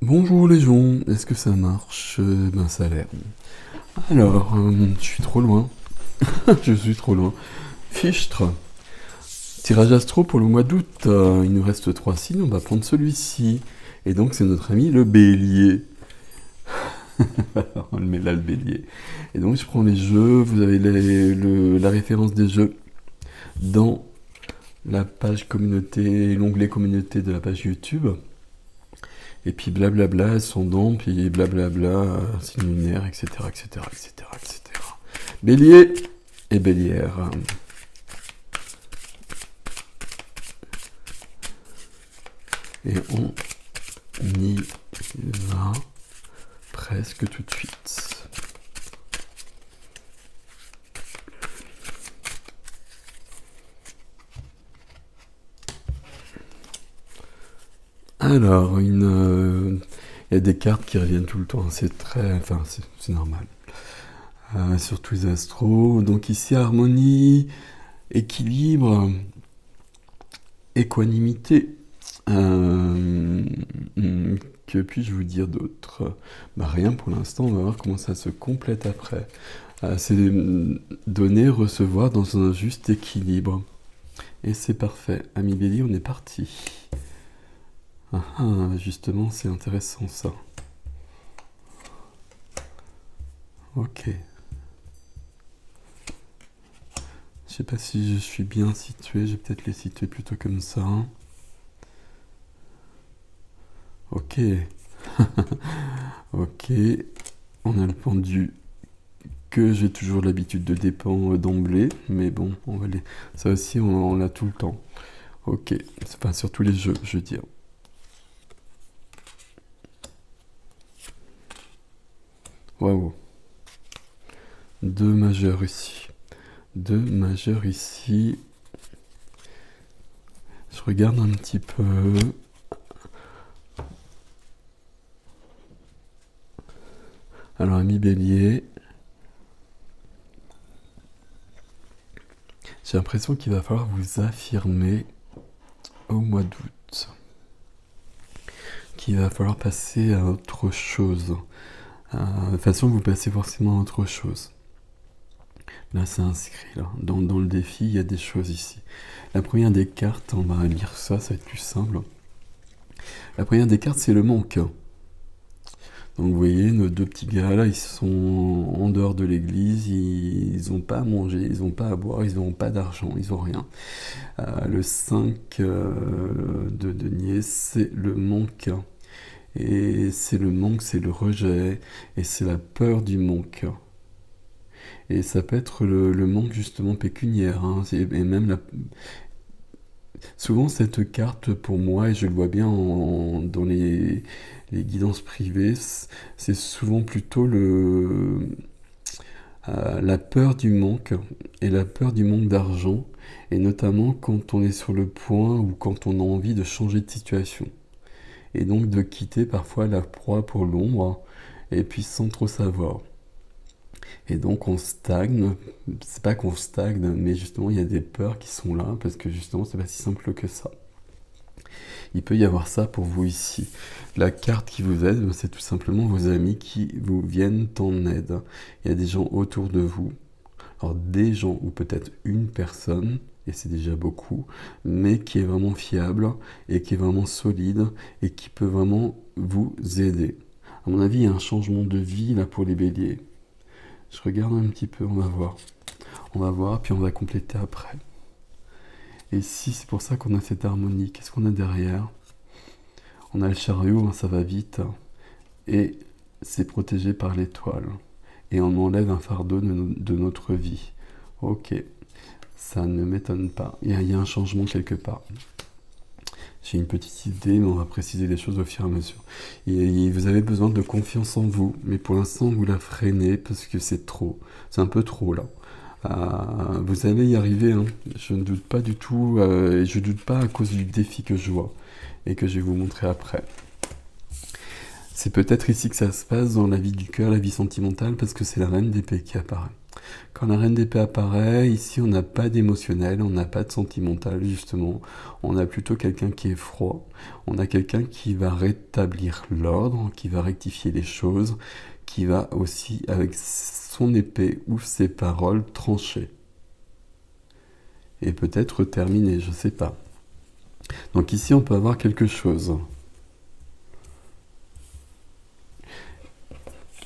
Bonjour les gens, est-ce que ça marche? Ben ça a l'air. Alors, je suis trop loin. Je suis trop loin. Fichtre. Tirage astro pour le mois d'août. Il nous reste 3 signes, on va prendre celui-ci. Et donc c'est notre ami le bélier. On le met là le bélier. Et donc je prends les jeux, vous avez la référence des jeux dans la page communauté, l'onglet communauté de la page YouTube. Et puis blablabla, ascendant, puis blablabla, signe lunaire, etc., etc., etc., etc. Bélier et bélière. Et on y va presque tout de suite. Alors, il y a des cartes qui reviennent tout le temps, c'est très... Enfin, c'est normal. Surtout les astros. Donc ici, harmonie, équilibre, équanimité. Que puis-je vous dire d'autre? Bah rien pour l'instant, on va voir comment ça se complète après. C'est donner, recevoir dans un juste équilibre. Et c'est parfait. Ami Bélier, on est parti. Justement, c'est intéressant ça. Ok. Je sais pas si je suis bien situé, je vais peut-être les situer plutôt comme ça. Ok. Ok. On a le pendu que j'ai toujours l'habitude de dépendre d'emblée, mais bon, on va les... ça aussi on l'a tout le temps. Ok. Enfin, sur tous les jeux, je veux dire. Waouh. 2 majeurs ici. 2 majeurs ici. Je regarde un petit peu. Alors, ami Bélier. J'ai l'impression qu'il va falloir vous affirmer au mois d'août. Qu'il va falloir passer à autre chose. De toute façon, vous passez forcément à autre chose. Là, c'est inscrit. Là. Dans le défi, il y a des choses ici. La première des cartes, on va lire ça, ça va être plus simple. La première des cartes, c'est le manque. Donc vous voyez, nos 2 petits gars là, ils sont en dehors de l'église, ils n'ont pas à manger, ils n'ont pas à boire, ils n'ont pas d'argent, ils n'ont rien. Le 5 de denier, c'est le manque. Et c'est le manque, c'est le rejet, et c'est la peur du manque. Et ça peut être le manque justement pécuniaire, hein, et même souvent cette carte pour moi, et je le vois bien dans les guidances privées, c'est souvent plutôt la peur du manque et la peur du manque d'argent, et notamment quand on est sur le point ou quand on a envie de changer de situation. Et donc de quitter parfois la proie pour l'ombre, et puis sans trop savoir. Et donc on stagne, c'est pas qu'on stagne, mais justement il y a des peurs qui sont là, parce que justement c'est pas si simple que ça. Il peut y avoir ça pour vous ici. La carte qui vous aide, c'est tout simplement vos amis qui vous viennent en aide. Il y a des gens autour de vous. Alors des gens, ou peut-être une personne, et c'est déjà beaucoup, mais qui est vraiment fiable, et qui est vraiment solide, et qui peut vraiment vous aider. À mon avis, il y a un changement de vie là pour les béliers. Je regarde un petit peu, on va voir. On va voir, puis on va compléter après. Et si c'est pour ça qu'on a cette harmonie, qu'est-ce qu'on a derrière? On a le chariot, ça va vite, et c'est protégé par l'étoile. Et on enlève un fardeau de notre vie. Ok, ça ne m'étonne pas. Il y a un changement quelque part. J'ai une petite idée, mais on va préciser les choses au fur et à mesure. Et vous avez besoin de confiance en vous, mais pour l'instant, vous la freinez parce que c'est trop. C'est un peu trop, là. Vous allez y arriver, hein. Je ne doute pas du tout, et je ne doute pas à cause du défi que je vois, et que je vais vous montrer après. C'est peut-être ici que ça se passe, dans la vie du cœur, la vie sentimentale, parce que c'est la reine d'épée qui apparaît. Quand la reine d'épée apparaît, ici on n'a pas d'émotionnel, on n'a pas de sentimental justement. On a plutôt quelqu'un qui est froid. On a quelqu'un qui va rétablir l'ordre, qui va rectifier les choses, qui va aussi avec son épée ou ses paroles trancher. Et peut-être terminer, je ne sais pas. Donc ici on peut avoir quelque chose.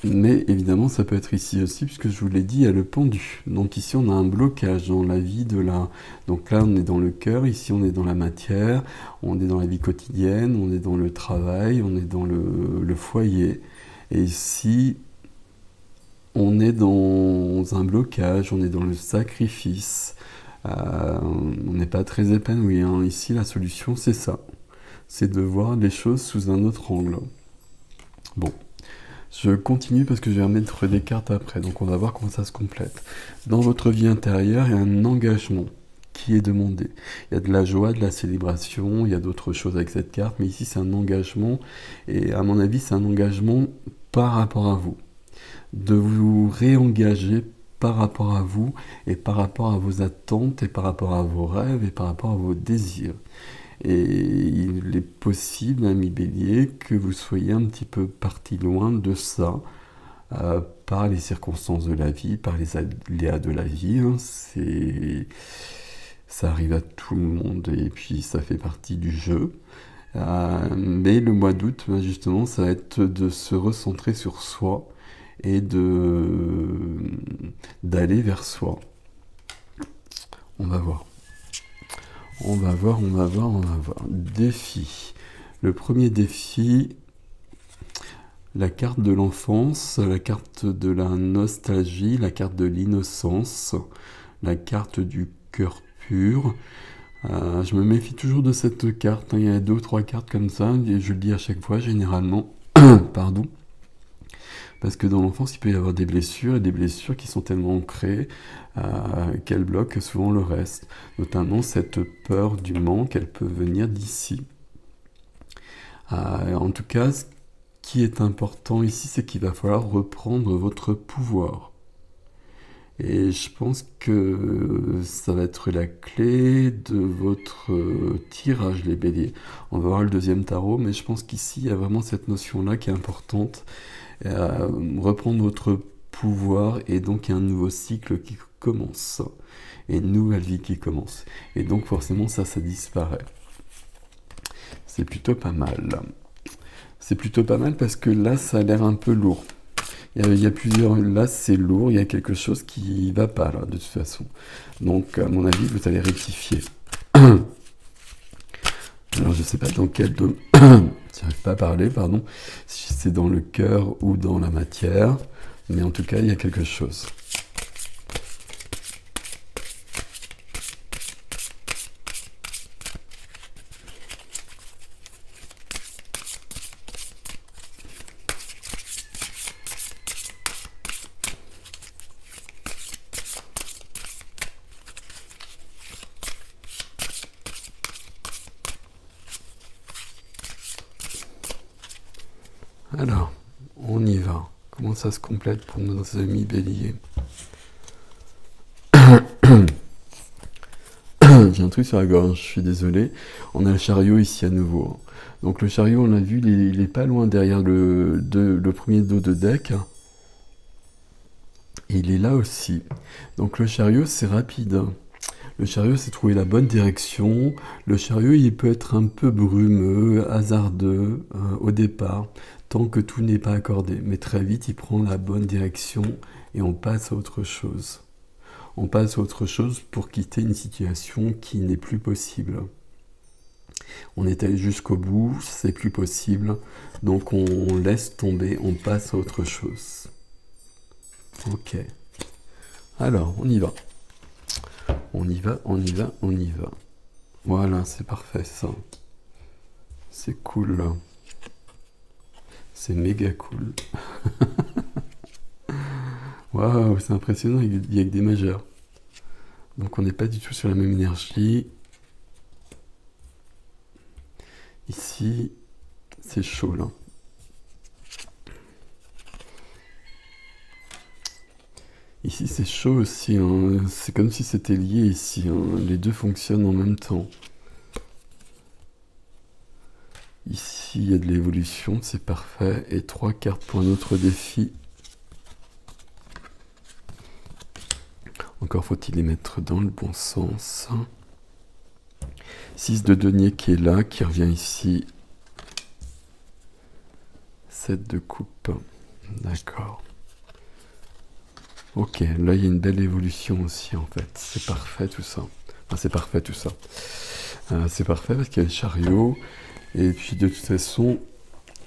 Mais évidemment, ça peut être ici aussi, puisque je vous l'ai dit, il y a le pendu. Donc ici, on a un blocage dans la vie de la... Donc là, on est dans le cœur, ici, on est dans la matière, on est dans la vie quotidienne, on est dans le travail, on est dans le foyer. Et ici, on est dans un blocage, on est dans le sacrifice. On n'est pas très épanoui, hein. Ici, la solution, c'est ça. C'est de voir les choses sous un autre angle. Bon. Je continue parce que je vais remettre des cartes après, donc on va voir comment ça se complète. Dans votre vie intérieure, il y a un engagement qui est demandé. Il y a de la joie, de la célébration, il y a d'autres choses avec cette carte, mais ici c'est un engagement, et à mon avis c'est un engagement par rapport à vous. De vous réengager par rapport à vous, et par rapport à vos attentes, et par rapport à vos rêves, et par rapport à vos désirs. Et il est possible, ami Bélier, que vous soyez un petit peu parti loin de ça, par les circonstances de la vie, par les aléas de la vie. Hein. Ça arrive à tout le monde et puis ça fait partie du jeu. Mais le mois d'août, justement, ça va être de se recentrer sur soi et d'aller vers soi. On va voir. On va voir. Défi. Le premier défi, la carte de l'enfance, la carte de la nostalgie, la carte de l'innocence, la carte du cœur pur. Je me méfie toujours de cette carte, hein. Il y a 2 ou 3 cartes comme ça, et je le dis à chaque fois, généralement. Pardon. Parce que dans l'enfance, il peut y avoir des blessures, et des blessures qui sont tellement ancrées qu'elles bloquent souvent le reste. Notamment cette peur du manque, elle peut venir d'ici. En tout cas, ce qui est important ici, c'est qu'il va falloir reprendre votre pouvoir. Et je pense que ça va être la clé de votre tirage, les béliers. On va voir le deuxième tarot, mais je pense qu'ici, il y a vraiment cette notion-là qui est importante. Reprendre votre pouvoir, et donc il y a un nouveau cycle qui commence. Et une nouvelle vie qui commence. Et donc forcément, ça disparaît. C'est plutôt pas mal. C'est plutôt pas mal parce que là, ça a l'air un peu lourd. Il y a plusieurs... Là, c'est lourd, il y a quelque chose qui va pas, là, de toute façon. Donc, à mon avis, vous allez rectifier. Alors, je sais pas dans quel domaine... J'arrive pas à parler, pardon. Si c'est dans le cœur ou dans la matière. Mais en tout cas, il y a quelque chose. Alors, on y va. Comment ça se complète pour nos amis béliers? J'ai un truc sur la gorge, je suis désolé. On a le chariot ici à nouveau. Donc le chariot, on l'a vu, il est pas loin derrière le premier dos de deck. Et il est là aussi. Donc le chariot, c'est rapide. Le chariot, c'est trouver la bonne direction. Le chariot, il peut être un peu brumeux, hasardeux au départ, tant que tout n'est pas accordé. Mais très vite, il prend la bonne direction et on passe à autre chose. On passe à autre chose pour quitter une situation qui n'est plus possible. On est allé jusqu'au bout, c'est plus possible, donc on laisse tomber, on passe à autre chose. Ok. Alors, on y va. On y va. Voilà, c'est parfait ça. C'est cool. C'est méga cool. Waouh, c'est impressionnant, il y a que des majeurs. Donc on n'est pas du tout sur la même énergie. Ici, c'est chaud là. Ici, c'est chaud aussi, hein. C'est comme si c'était lié ici, hein. Les deux fonctionnent en même temps. Ici, il y a de l'évolution, c'est parfait. Et 3 cartes pour un autre défi. Encore faut-il les mettre dans le bon sens. 6 de denier qui est là, qui revient ici. 7 de coupe. D'accord. Ok, là il y a une belle évolution aussi en fait. C'est parfait tout ça. Enfin, c'est parfait tout ça. C'est parfait parce qu'il y a le chariot. Et puis de toute façon,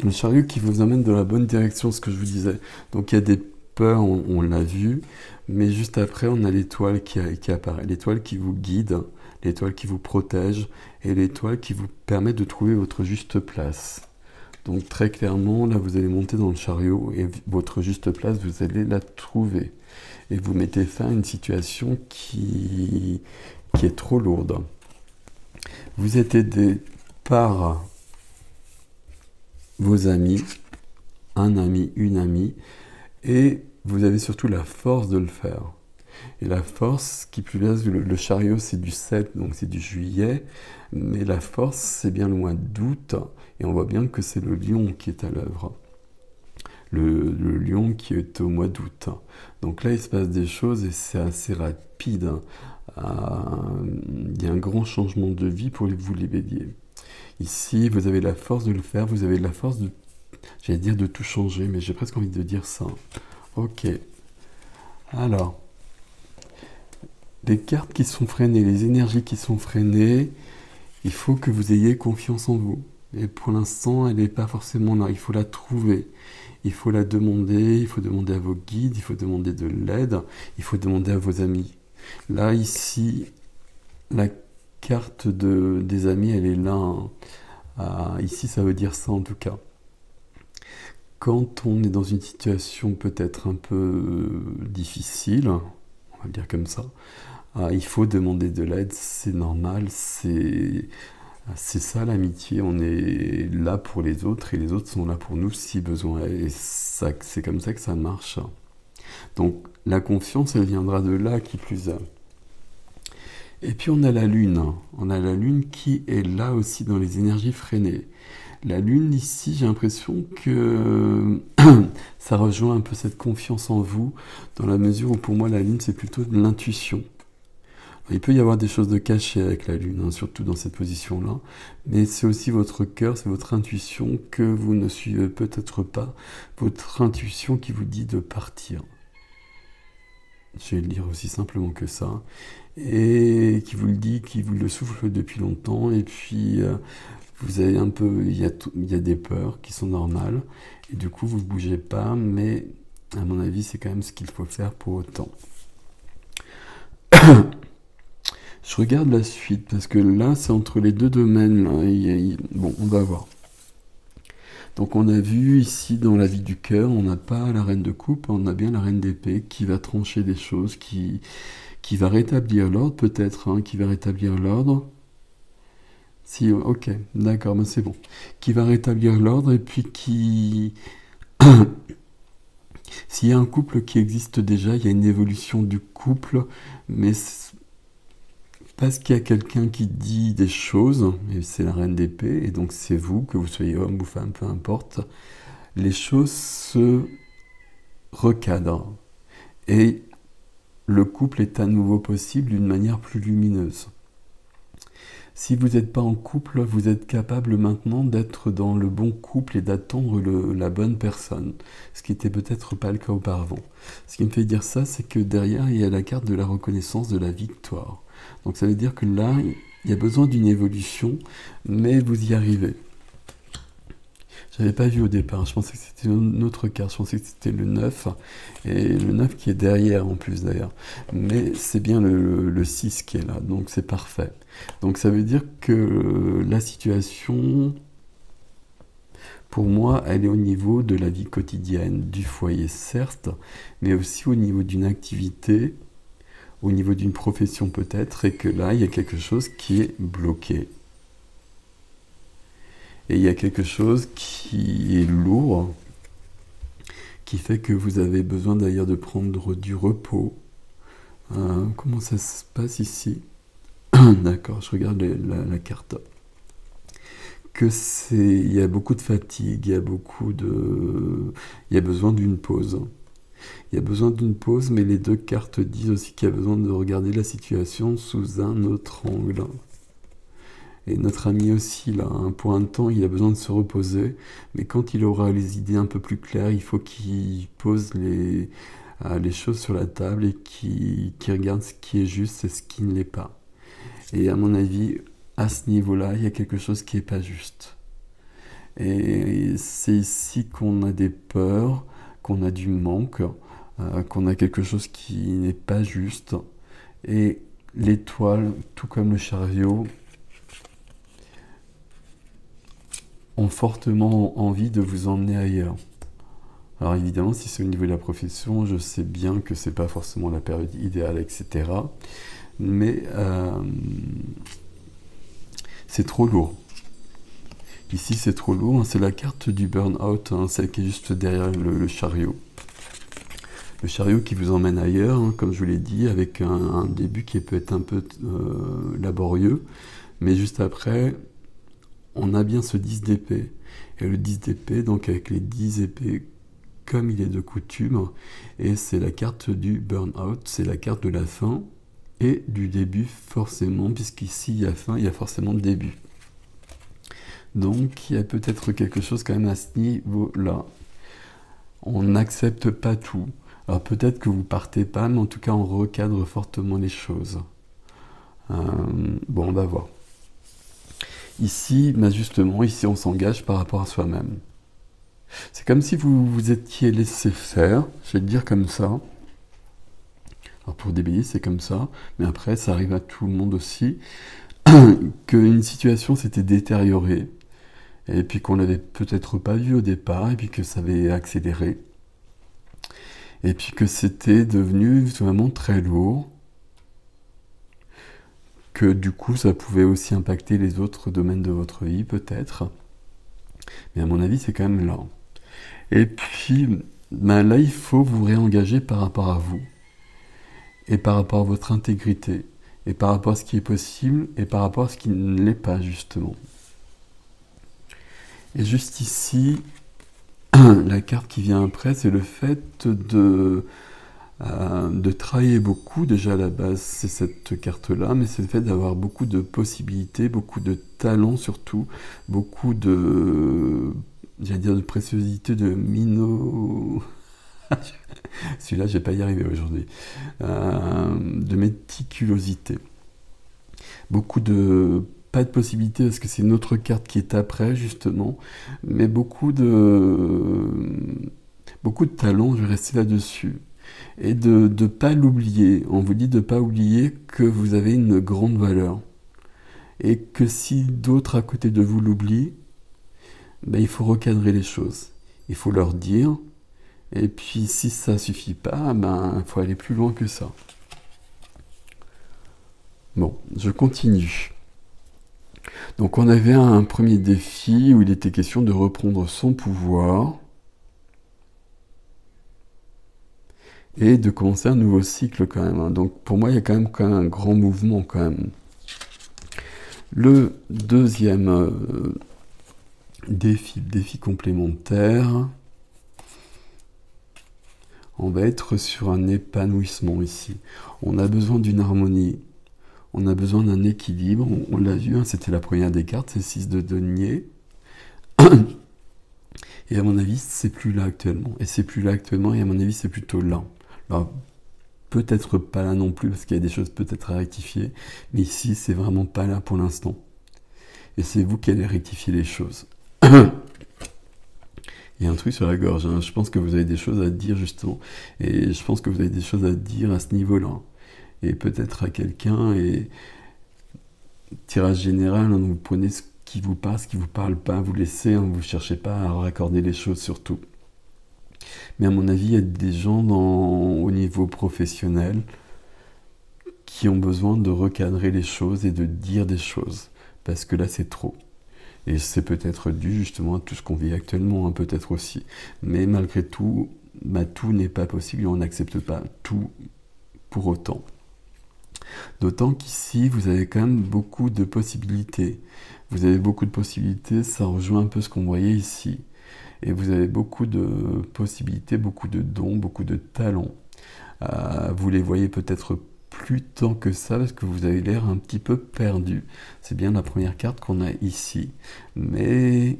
le chariot qui vous amène dans la bonne direction, ce que je vous disais. Donc il y a des peurs, on l'a vu. Mais juste après, on a l'étoile qui apparaît. L'étoile qui vous guide, l'étoile qui vous protège et l'étoile qui vous permet de trouver votre juste place. Donc très clairement, là vous allez monter dans le chariot et votre juste place, vous allez la trouver. Et vous mettez fin à une situation qui est trop lourde. Vous êtes aidé par vos amis, un ami, une amie, et vous avez surtout la force de le faire. Et la force, qui plus est, le chariot c'est du 7, donc c'est du juillet, mais la force c'est bien le mois d'août, et on voit bien que c'est le lion qui est à l'œuvre. Le lion qui est au mois d'août. Donc là il se passe des choses et c'est assez rapide. Il y a un grand changement de vie pour vous les béliers. Ici vous avez la force de le faire, vous avez la force de, j'allais dire de tout changer, mais j'ai presque envie de dire ça. Ok. Alors, les cartes qui sont freinées, les énergies qui sont freinées, il faut que vous ayez confiance en vous. Et pour l'instant, elle n'est pas forcément là. Il faut la trouver. Il faut la demander. Il faut demander à vos guides. Il faut demander de l'aide. Il faut demander à vos amis. Là, ici, la carte des amis, elle est là. Ici, ça veut dire ça en tout cas. Quand on est dans une situation peut-être un peu difficile, on va le dire comme ça, il faut demander de l'aide, c'est normal, c'est ça l'amitié, on est là pour les autres et les autres sont là pour nous si besoin est. Et c'est comme ça que ça marche. Donc la confiance, elle viendra de là qui plus est. Et puis on a la lune qui est là aussi dans les énergies freinées. La lune ici, j'ai l'impression que ça rejoint un peu cette confiance en vous, dans la mesure où pour moi la lune c'est plutôt de l'intuition. Il peut y avoir des choses de cachées avec la lune, hein, surtout dans cette position-là, mais c'est aussi votre cœur, c'est votre intuition que vous ne suivez peut-être pas, votre intuition qui vous dit de partir. Je vais le dire aussi simplement que ça, et qui vous le dit, qui vous le souffle depuis longtemps, et puis vous avez un peu, il y a des peurs qui sont normales, et du coup vous ne bougez pas, mais à mon avis c'est quand même ce qu'il faut faire pour autant. Je regarde la suite, parce que là, c'est entre les deux domaines. Là. Bon, on va voir. Donc on a vu ici, dans la vie du cœur, on n'a pas la reine de coupe, on a bien la reine d'épée qui va trancher des choses, qui va rétablir l'ordre, peut-être, hein, qui va rétablir l'ordre. Si, ok, d'accord, mais c'est bon. Qui va rétablir l'ordre, et puis qui... S'il y a un couple qui existe déjà, il y a une évolution du couple, mais... Parce qu'il y a quelqu'un qui dit des choses, et c'est la reine d'épée, et donc c'est vous, que vous soyez homme ou femme, peu importe, les choses se recadrent. Et le couple est à nouveau possible d'une manière plus lumineuse. Si vous n'êtes pas en couple, vous êtes capable maintenant d'être dans le bon couple et d'attendre la bonne personne, ce qui n'était peut-être pas le cas auparavant. Ce qui me fait dire ça, c'est que derrière, il y a la carte de la reconnaissance de la victoire. Donc ça veut dire que là, il y a besoin d'une évolution, mais vous y arrivez. Je n'avais pas vu au départ, je pensais que c'était une autre carte, je pensais que c'était le 9, et le 9 qui est derrière en plus d'ailleurs. Mais c'est bien le 6 qui est là, donc c'est parfait. Donc ça veut dire que la situation, pour moi, elle est au niveau de la vie quotidienne, du foyer certes, mais aussi au niveau d'une activité, au niveau d'une profession peut-être, et que là, il y a quelque chose qui est bloqué. Et il y a quelque chose qui est lourd, qui fait que vous avez besoin d'ailleurs de prendre du repos. Comment ça se passe ici? D'accord, je regarde la carte. Il y a beaucoup de fatigue, il y a besoin d'une pause. Il y a besoin d'une pause, mais les deux cartes disent aussi qu'il y a besoin de regarder la situation sous un autre angle. Et notre ami aussi, là, hein, pour un temps, il a besoin de se reposer, mais quand il aura les idées un peu plus claires, il faut qu'il pose les choses sur la table et qu'il regarde ce qui est juste et ce qui ne l'est pas. Et à mon avis, à ce niveau-là, il y a quelque chose qui n'est pas juste. Et c'est ici qu'on a des peurs, qu'on a du manque, qu'on a quelque chose qui n'est pas juste. Et l'étoile, tout comme le chariot, ont fortement envie de vous emmener ailleurs. Alors évidemment, si c'est au niveau de la profession, je sais bien que c'est pas forcément la période idéale, etc. Mais c'est trop lourd. Ici, c'est trop lourd. Hein, c'est la carte du burn-out, hein, celle qui est juste derrière le chariot. Le chariot qui vous emmène ailleurs, hein, comme je vous l'ai dit, avec un début qui peut être un peu laborieux. Mais juste après, on a bien ce 10 d'épée. Et le 10 d'épée, donc avec les 10 épées, comme il est de coutume, et c'est la carte du burn-out, c'est la carte de la fin et du début forcément, puisqu'ici il y a fin, il y a forcément début. Donc il y a peut-être quelque chose quand même à ce niveau-là. On n'accepte pas tout. Alors peut-être que vous partez pas, mais en tout cas on recadre fortement les choses. Bon, on va voir. Ici, justement, ici on s'engage par rapport à soi-même. C'est comme si vous vous étiez laissé faire, je vais le dire comme ça. Alors pour des béliers, c'est comme ça, mais après, ça arrive à tout le monde aussi, qu'une situation s'était détériorée, et puis qu'on l'avait peut-être pas vu au départ, et puis que ça avait accéléré, et puis que c'était devenu vraiment très lourd, que du coup, ça pouvait aussi impacter les autres domaines de votre vie, peut-être. Mais à mon avis, c'est quand même là. Et puis, là, il faut vous réengager par rapport à vous, et par rapport à votre intégrité, et par rapport à ce qui est possible, et par rapport à ce qui ne l'est pas, justement. Et juste ici, la carte qui vient après, c'est le fait de travailler beaucoup. Déjà, à la base, c'est cette carte-là, mais c'est le fait d'avoir beaucoup de possibilités, beaucoup de talents surtout, beaucoup de... j'allais dire de préciosité, de minot... Celui-là, je vais pas y arriver aujourd'hui. De méticulosité. Beaucoup de... pas de possibilités, parce que c'est une autre carte qui est après, justement. Mais beaucoup de talent, je vais rester là-dessus. Et de ne pas l'oublier. On vous dit de ne pas oublier que vous avez une grande valeur. Et que si d'autres à côté de vous l'oublient, ben, il faut recadrer les choses. Il faut leur dire. Et puis si ça suffit pas, ben il faut aller plus loin que ça. Bon, je continue. Donc on avait un premier défi où il était question de reprendre son pouvoir et de commencer un nouveau cycle quand même. Hein. Donc pour moi, il y a quand même un grand mouvement quand même. Le deuxième défi complémentaire, on va être sur un épanouissement ici. On a besoin d'une harmonie, on a besoin d'un équilibre. On l'a vu, hein, c'était la première des cartes, c'est 6 de denier. Et à mon avis, c'est plus là actuellement. Et c'est plus là actuellement, et à mon avis, c'est plutôt là. Alors, peut-être pas là non plus, parce qu'il y a des choses peut-être à rectifier, mais ici, c'est vraiment pas là pour l'instant. Et c'est vous qui allez rectifier les choses. Il y a un truc sur la gorge, hein. Je pense que vous avez des choses à dire justement, et je pense que vous avez des choses à dire à ce niveau-là. Et peut-être à quelqu'un, et tirage général, hein, vous prenez ce qui vous parle, ce qui vous parle pas, vous laissez, hein, vous ne cherchez pas à raccorder les choses surtout. Mais à mon avis, il y a des gens au niveau professionnel qui ont besoin de recadrer les choses et de dire des choses, parce que là c'est trop. Et c'est peut-être dû justement à tout ce qu'on vit actuellement, hein, peut-être aussi. Mais malgré tout, bah, tout n'est pas possible et on n'accepte pas tout pour autant. D'autant qu'ici, vous avez quand même beaucoup de possibilités. Vous avez beaucoup de possibilités, ça rejoint un peu ce qu'on voyait ici. Et vous avez beaucoup de possibilités, beaucoup de dons, beaucoup de talents. Vous les voyez peut-être plus tant que ça parce que vous avez l'air un petit peu perdu. C'est bien la première carte qu'on a ici. Mais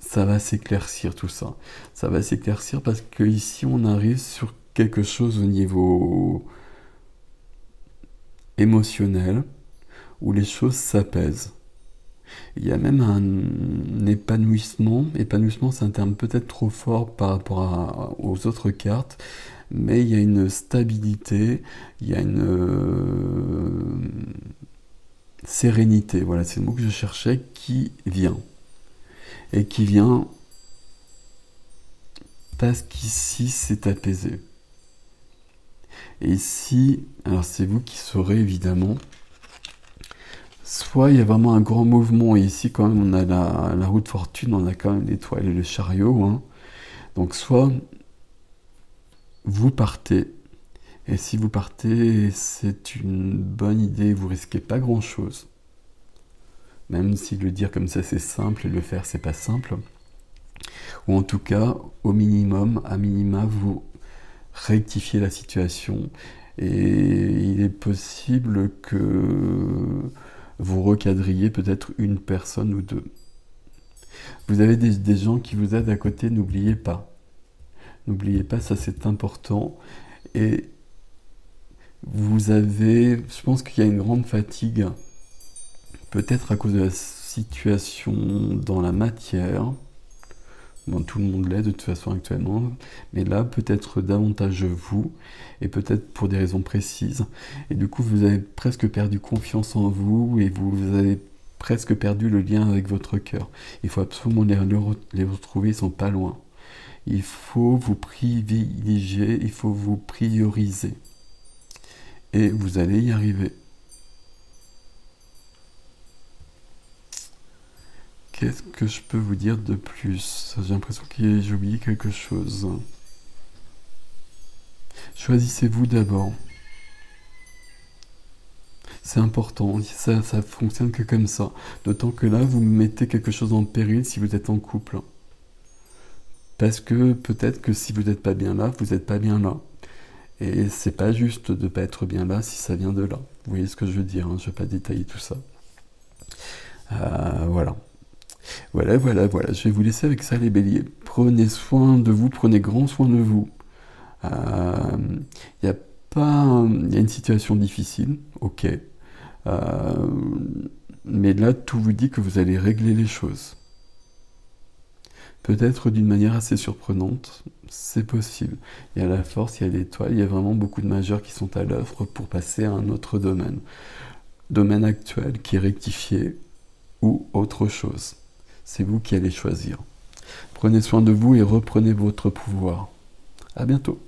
ça va s'éclaircir tout ça. Ça va s'éclaircir parce que ici on arrive sur quelque chose au niveau émotionnel où les choses s'apaisent. Il y a même un épanouissement. Épanouissement, c'est un terme peut-être trop fort par rapport aux autres cartes, mais il y a une stabilité, il y a une sérénité, voilà, c'est le mot que je cherchais, qui vient. Et qui vient parce qu'ici, c'est apaisé. Et ici, alors c'est vous qui saurez évidemment, soit il y a vraiment un grand mouvement, et ici quand même on a la roue de fortune, on a quand même l'étoile et le chariot, hein. Donc soit vous partez, et si vous partez, c'est une bonne idée, vous risquez pas grand chose. Même si le dire comme ça c'est simple et le faire c'est pas simple. Ou en tout cas, au minimum, à minima, vous rectifiez la situation. Et il est possible que vous recadriez peut-être une personne ou deux. Vous avez des gens qui vous aident à côté, n'oubliez pas. N'oubliez pas, ça c'est important. Et vous avez, je pense qu'il y a une grande fatigue, peut-être à cause de la situation dans la matière. Bon, tout le monde l'est de toute façon actuellement, mais là peut-être davantage vous, et peut-être pour des raisons précises. Et du coup vous avez presque perdu confiance en vous, et vous avez presque perdu le lien avec votre cœur. Il faut absolument les retrouver, ils sont pas loin. Il faut vous privilégier, il faut vous prioriser. Et vous allez y arriver. Qu'est-ce que je peux vous dire de plus? J'ai l'impression que j'ai oublié quelque chose. Choisissez-vous d'abord. C'est important, ça fonctionne que comme ça. D'autant que là, vous mettez quelque chose en péril si vous êtes en couple. Parce que peut-être que si vous n'êtes pas bien là, vous n'êtes pas bien là. Et c'est pas juste de pas être bien là si ça vient de là. Vous voyez ce que je veux dire, hein, je vais pas détailler tout ça. Voilà. Voilà. Je vais vous laisser avec ça, les béliers. Prenez soin de vous, prenez grand soin de vous. Il y a une situation difficile, ok. Mais là, tout vous dit que vous allez régler les choses. Peut-être d'une manière assez surprenante, c'est possible. Il y a la force, il y a l'étoile, il y a vraiment beaucoup de majeurs qui sont à l'œuvre pour passer à un autre domaine. Domaine actuel qui est rectifié ou autre chose. C'est vous qui allez choisir. Prenez soin de vous et reprenez votre pouvoir. À bientôt.